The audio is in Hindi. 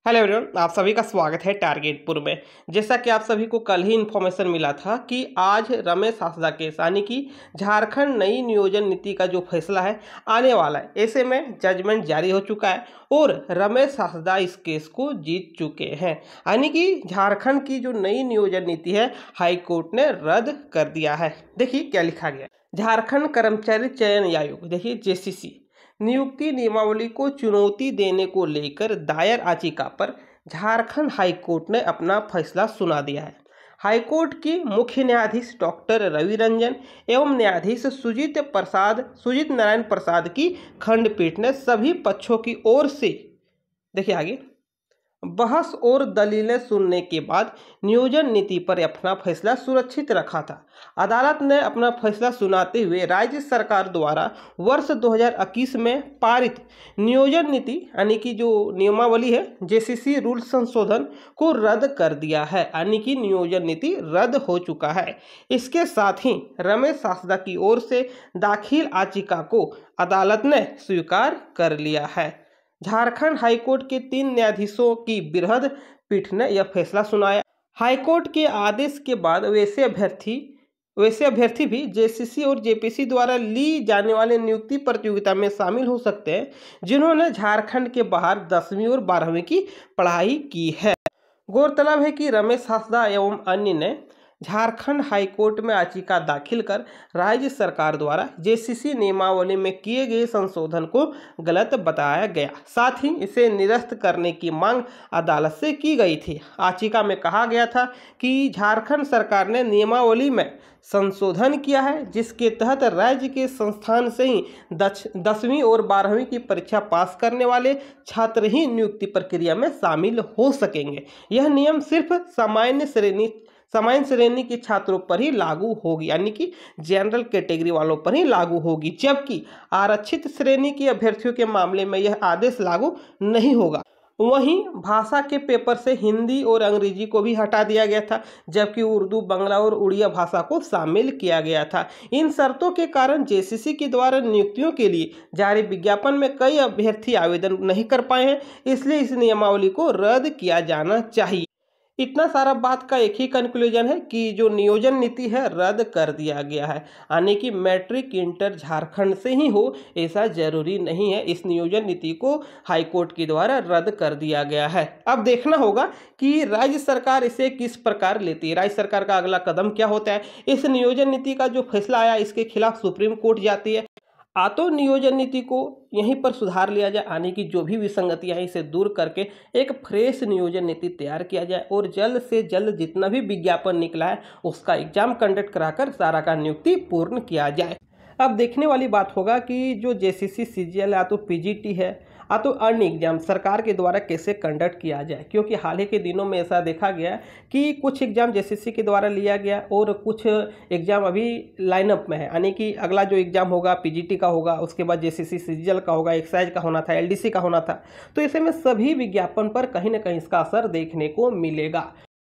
हेलो एवरीवन, आप सभी का स्वागत है टारगेटपुर में। जैसा कि आप सभी को कल ही इन्फॉर्मेशन मिला था कि आज रमेश हासदा केस यानी कि झारखंड नई नियोजन नीति का जो फैसला है आने वाला है, ऐसे में जजमेंट जारी हो चुका है और रमेश हासदा इस केस को जीत चुके हैं। यानी कि झारखंड की जो नई नियोजन नीति है हाई कोर्ट ने रद्द कर दिया है। देखिए क्या लिखा गया। झारखंड कर्मचारी चयन आयोग, देखिए जेसीसी, नियुक्ति नियमावली को चुनौती देने को लेकर दायर याचिका पर झारखंड हाईकोर्ट ने अपना फैसला सुना दिया है। हाईकोर्ट की मुख्य न्यायाधीश डॉक्टर रवि रंजन एवं न्यायाधीश सुजीत नारायण प्रसाद की खंडपीठ ने सभी पक्षों की ओर से, देखिए आगे, बहस और दलीलें सुनने के बाद नियोजन नीति पर अपना फैसला सुरक्षित रखा था। अदालत ने अपना फैसला सुनाते हुए राज्य सरकार द्वारा वर्ष 2021 में पारित नियोजन नीति यानी कि जो नियमावली है जेसीसी रूल संशोधन को रद्द कर दिया है, यानी कि नियोजन नीति रद्द हो चुका है। इसके साथ ही रमेश हासदा की ओर से दाखिल याचिका को अदालत ने स्वीकार कर लिया है। झारखंड हाईकोर्ट के 3 न्यायाधीशों की बृहद पीठ ने यह फैसला सुनाया। हाईकोर्ट के आदेश के बाद वैसे अभ्यर्थी भी जेसीसी और जेपीसी द्वारा ली जाने वाले नियुक्ति प्रतियोगिता में शामिल हो सकते हैं जिन्होंने झारखंड के बाहर 10वीं और 12वीं की पढ़ाई की है। गौरतलब है कि रमेश हासदा एवं अन्य ने झारखंड हाईकोर्ट में याचिका दाखिल कर राज्य सरकार द्वारा जेसीसी नियमावली में किए गए संशोधन को गलत बताया गया, साथ ही इसे निरस्त करने की मांग अदालत से की गई थी। याचिका में कहा गया था कि झारखंड सरकार ने नियमावली में संशोधन किया है जिसके तहत राज्य के संस्थान से ही 10वीं और 12वीं की परीक्षा पास करने वाले छात्र ही नियुक्ति प्रक्रिया में शामिल हो सकेंगे। यह नियम सिर्फ सामान्य श्रेणी के छात्रों पर ही लागू होगी, यानी कि जनरल कैटेगरी वालों पर ही लागू होगी, जबकि आरक्षित श्रेणी के अभ्यर्थियों के मामले में यह आदेश लागू नहीं होगा। वहीं भाषा के पेपर से हिंदी और अंग्रेजी को भी हटा दिया गया था, जबकि उर्दू, बांग्ला और उड़िया भाषा को शामिल किया गया था। इन शर्तों के कारण जेसीसी के द्वारा नियुक्तियों के लिए जारी विज्ञापन में कई अभ्यर्थी आवेदन नहीं कर पाए हैं, इसलिए इस नियमावली को रद्द किया जाना चाहिए। इतना सारा बात का एक ही कंक्लूजन है कि जो नियोजन नीति है रद्द कर दिया गया है, यानी कि मैट्रिक इंटर झारखंड से ही हो ऐसा जरूरी नहीं है। इस नियोजन नीति को हाईकोर्ट के द्वारा रद्द कर दिया गया है। अब देखना होगा कि राज्य सरकार इसे किस प्रकार लेती है, राज्य सरकार का अगला कदम क्या होता है। इस नियोजन नीति का जो फैसला आया इसके खिलाफ सुप्रीम कोर्ट जाती है, तो नियोजन नीति को यहीं पर सुधार लिया जाए, यानी कि जो भी विसंगतियां हैं इसे दूर करके एक फ्रेश नियोजन नीति तैयार किया जाए और जल्द से जल्द जितना भी विज्ञापन निकला है उसका एग्जाम कंडक्ट कराकर सारा का नियुक्ति पूर्ण किया जाए। अब देखने वाली बात होगा कि जो जेसीसी सीजीएल या तो पीजीटी है या तो अन्य एग्जाम सरकार के द्वारा कैसे कंडक्ट किया जाए, क्योंकि हाल ही के दिनों में ऐसा देखा गया कि कुछ एग्जाम जेसीसी के द्वारा लिया गया और कुछ एग्जाम अभी लाइनअप में है, यानी कि अगला जो एग्जाम होगा पीजीटी का होगा, उसके बाद जेसीसी सीजीएल का होगा, एक्साइज का होना था, एलडीसी का होना था। तो ऐसे में सभी विज्ञापन पर कहीं ना कहीं इसका असर देखने को मिलेगा।